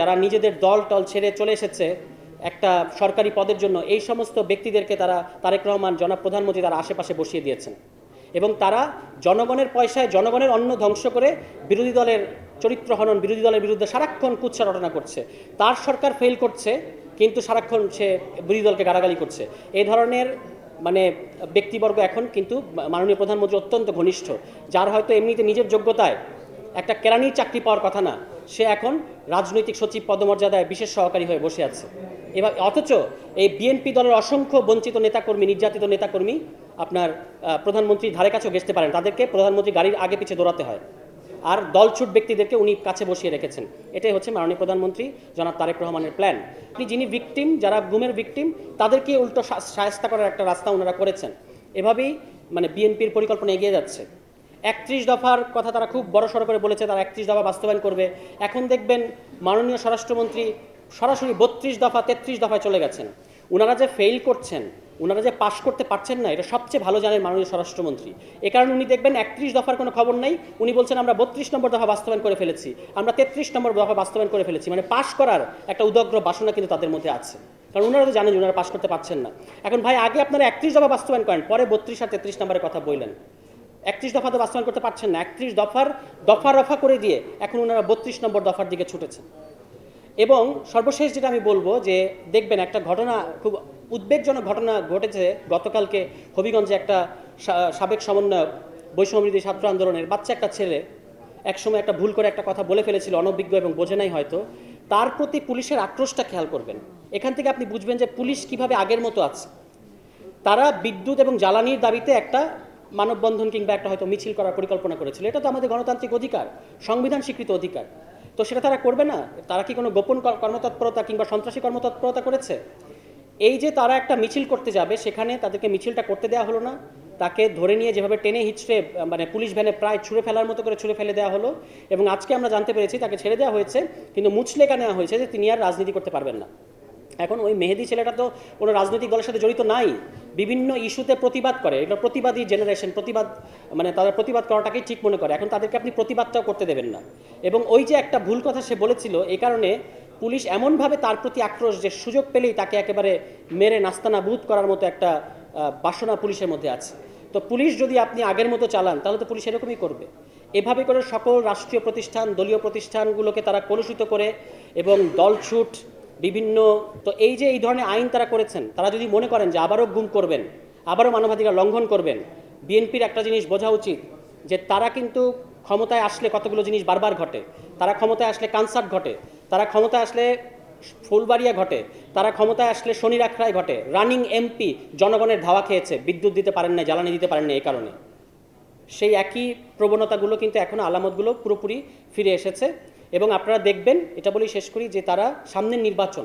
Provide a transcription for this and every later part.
যারা নিজেদের দল টল ছেড়ে চলে এসেছে একটা সরকারি পদের জন্য, এই সমস্ত ব্যক্তিদেরকে তারা তারেক রহমান জনাব প্রধানমন্ত্রী তারা আশেপাশে বসিয়ে দিয়েছেন এবং তারা জনগণের পয়সায় জনগণের অন্ন ধ্বংস করে বিরোধী দলের চরিত্র হনন, বিরোধী দলের বিরুদ্ধে সারাক্ষণ কুৎসা রটনা করছে। তার সরকার ফেল করছে কিন্তু সারাক্ষণ সে বিরোধী দলকে গালাগালি করছে। এই ধরনের মানে ব্যক্তিবর্গ এখন কিন্তু মাননীয় প্রধানমন্ত্রী অত্যন্ত ঘনিষ্ঠ, যার হয়তো এমনিতে নিজের যোগ্যতায় একটা কেরানির চাকরি পাওয়ার কথা না, সে এখন রাজনৈতিক সচিব পদমর্যাদায় বিশেষ সহকারী হয়ে বসে আছে। এবার অথচ এই বিএনপি দলের অসংখ্য বঞ্চিত নেতাকর্মী, নির্যাতিত নেতাকর্মী আপনার প্রধানমন্ত্রীর ধারে কাছেও ঘেঁষতে পারেন, তাদেরকে প্রধানমন্ত্রী গাড়ির আগে পিছিয়ে দৌড়াতে হয়, আর দলছুট ব্যক্তিদেরকে উনি কাছে বসিয়ে রেখেছেন। এটাই হচ্ছে মাননীয় প্রধানমন্ত্রী জনাব তারেক রহমানের প্ল্যান। যিনি ভিকটিম, যারা গুমের ভিকটিম, তাদেরকে উল্টো শায়েস্তা করার একটা রাস্তা ওনারা করেছেন। এভাবেই মানে বিএনপির পরিকল্পনা এগিয়ে যাচ্ছে। 31 দফার কথা তারা খুব বড় সড়ো করে বলেছে, তারা 31 দফা বাস্তবায়ন করবে। এখন দেখবেন মাননীয় স্বরাষ্ট্রমন্ত্রী সরাসরি 32 দফা 33 দফায় চলে গেছেন। ওনারা যে ফেল করছেন, ওনারা যে পাশ করতে পারছেন না, এটা সবচেয়ে ভালো জানেন মাননীয় স্বরাষ্ট্রমন্ত্রী। এ কারণে উনি দেখবেন 31 দফার কোনো খবর নাই, উনি বলছেন আমরা 32 নম্বর দফা বাস্তবায়ন করে ফেলেছি, আমরা 33 নম্বর দফা বাস্তবায়ন করে ফেলেছি। মানে পাশ করার একটা উদগ্র বাসনা কিন্তু তাদের মধ্যে আছে, কারণ ওনারা তো জানেন ওনারা পাশ করতে পারছেন না। এখন ভাই আগে আপনারা 31 দফা বাস্তবায়ন করেন, পরে 32 আর 33 নম্বরের কথা বললেন। 31 দফা তো বাস্তবায়ন করতে পারছেন না, 31 দফার দফা রফা করে দিয়ে এখন ওনারা 32 নম্বর দফার দিকে ছুটেছেন। এবং সর্বশেষ যেটা আমি বলবো যে দেখবেন একটা ঘটনা, খুব উদ্বেগজনক ঘটনা ঘটেছে গতকালকে হবিগঞ্জে। একটা সাবেক সমন্বয়ক বৈষম্যবিরোধী ছাত্র আন্দোলনের বাচ্চা একটা ছেলে একসময় একটা ভুল করে একটা কথা বলে ফেলেছিল, অনভিজ্ঞ এবং বোঝে নাই হয়তো। তার প্রতি পুলিশের আক্রোশটা খেয়াল করবেন, এখান থেকে আপনি বুঝবেন যে পুলিশ কিভাবে আগের মতো আছে। তারা বিদ্যুৎ এবং জ্বালানির দাবিতে একটা মানববন্ধন কিংবা একটা হয়তো মিছিল করার পরিকল্পনা করেছিল। এটা তো আমাদের গণতান্ত্রিক অধিকার, সংবিধান স্বীকৃত অধিকার। তো সেটা তারা করবে না? তারা কি কোনো গোপন কর্মতৎপরতা কিংবা সন্ত্রাসী কর্মতৎপরতা করেছে? এই যে তারা একটা মিছিল করতে যাবে, সেখানে তাদেরকে মিছিলটা করতে দেওয়া হলো না, তাকে ধরে নিয়ে যেভাবে টেনে হিচড়ে মানে পুলিশ ভ্যানে প্রায় ছুঁড়ে ফেলার মতো করে ছুঁড়ে ফেলে দেওয়া হলো। এবং আজকে আমরা জানতে পেরেছি তাকে ছেড়ে দেওয়া হয়েছে, কিন্তু মুচলেকা নেওয়া হয়েছে যে তিনি আর রাজনীতি করতে পারবেন না। এখন ওই মেহেদি ছেলেটা তো কোনো রাজনৈতিক দলের সাথে জড়িত নাই, বিভিন্ন ইস্যুতে প্রতিবাদ করে, এটা প্রতিবাদী জেনারেশন, প্রতিবাদ মানে তাদের প্রতিবাদ করাটাকেই ঠিক মনে করে। এখন তাদেরকে আপনি প্রতিবাদটাও করতে দেবেন না। এবং ওই যে একটা ভুল কথা সে বলেছিল, এই কারণে পুলিশ এমনভাবে তার প্রতি আক্রোশ যে সুযোগ পেলেই তাকে একেবারে মেরে নাস্তানাবুদ করার মতো একটা বাসনা পুলিশের মধ্যে আছে। তো পুলিশ যদি আপনি আগের মতো চালান তাহলে তো পুলিশ এরকমই করবে। এভাবে করে সকল রাষ্ট্রীয় প্রতিষ্ঠান, দলীয় প্রতিষ্ঠানগুলোকে তারা কলুষিত করে এবং দলছুট বিভিন্ন, তো এই যে এই ধরনের আইন তারা করেছেন, তারা যদি মনে করেন যে আবারও গুম করবেন, আবারও মানবাধিকার লঙ্ঘন করবেন, বিএনপির একটা জিনিস বোঝা উচিত যে তারা কিন্তু ক্ষমতায় আসলে কতগুলো জিনিস বারবার ঘটে। তারা ক্ষমতায় আসলে কানসার্ট ঘটে, তারা ক্ষমতায় আসলে ফুলবাড়িয়া ঘটে, তারা ক্ষমতায় আসলে শনি রাখরায় ঘটে। রানিং এমপি জনগণের ধাওয়া খেয়েছে, বিদ্যুৎ দিতে পারেন না, জ্বালানি দিতে পারেন না, এই কারণে সেই একই প্রবণতাগুলো কিন্তু এখনও আলামতগুলো পুরোপুরি ফিরে এসেছে। এবং আপনারা দেখবেন, এটা বলেই শেষ করি, যে তারা সামনের নির্বাচন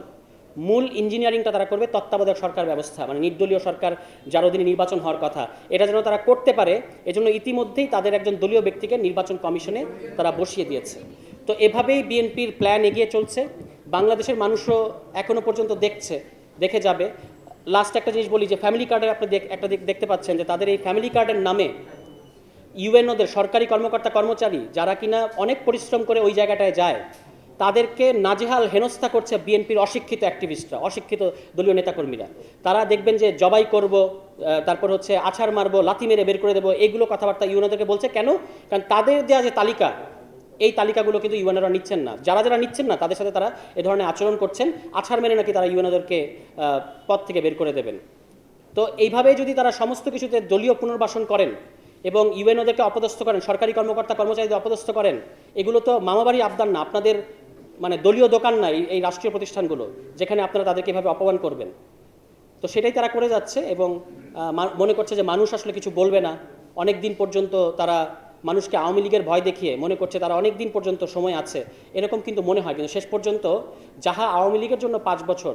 মূল ইঞ্জিনিয়ারিংটা তারা করবে তত্ত্বাবধায়ক সরকার ব্যবস্থা, মানে নির্দলীয় সরকার যার অধীনে নির্বাচন হওয়ার কথা, এটা যেন তারা করতে পারে। এজন্য ইতিমধ্যেই তাদের একজন দলীয় ব্যক্তিকে নির্বাচন কমিশনে তারা বসিয়ে দিয়েছে। তো এভাবেই বিএনপির প্ল্যান এগিয়ে চলছে। বাংলাদেশের মানুষও এখনও পর্যন্ত দেখে যাবে। লাস্ট একটা জিনিস বলি যে ফ্যামিলি কার্ডের আপনি একটা দেখতে পাচ্ছেন যে তাদের এই ফ্যামিলি কার্ডের নামে ইউএনওদের সরকারি কর্মকর্তা কর্মচারী যারা কিনা অনেক পরিশ্রম করে ওই জায়গাটায় যায়, তাদেরকে নাজেহাল হেনস্থা করছে বিএনপির অশিক্ষিত অ্যাক্টিভিস্টরা, অশিক্ষিত দলীয় নেতাকর্মীরা। তারা দেখবেন যে জবাই করব, তারপর হচ্ছে আছাড় মারবো, লাথি মেরে বের করে দেবো, এইগুলো কথাবার্তা ইউএনওদেরকে বলছে। কেন? কারণ তাদের দেওয়া যে তালিকা, এই তালিকাগুলো কিন্তু ইউএনওরা নিচ্ছেন না। যারা নিচ্ছেন না তাদের সাথে তারা এ ধরনের আচরণ করছেন, আছাড় মেরে নাকি তারা ইউএনওদেরকে পদ থেকে বের করে দেবেন। তো এইভাবে যদি তারা সমস্ত কিছুতে দলীয় পুনর্বাসন করেন এবং ইউএনওদেরকে অপদস্থ করেন, সরকারি কর্মকর্তা কর্মচারীদের অপদস্থ করেন, এগুলো তো মামাবাড়ির আবদার না, আপনাদের মানে দলীয় দোকান না এই রাষ্ট্রীয় প্রতিষ্ঠানগুলো, যেখানে আপনারা তাদেরকে এভাবে অপমান করবেন। তো সেটাই তারা করে যাচ্ছে এবং মনে করছে যে মানুষ আসলে কিছু বলবে না। অনেক দিন পর্যন্ত তারা মানুষকে আওয়ামী লীগের ভয় দেখিয়ে মনে করছে তারা অনেক দিন পর্যন্ত সময় আছে, এরকম কিন্তু মনে হয়। কিন্তু শেষ পর্যন্ত যাহা আওয়ামী লীগের জন্য 5 বছর,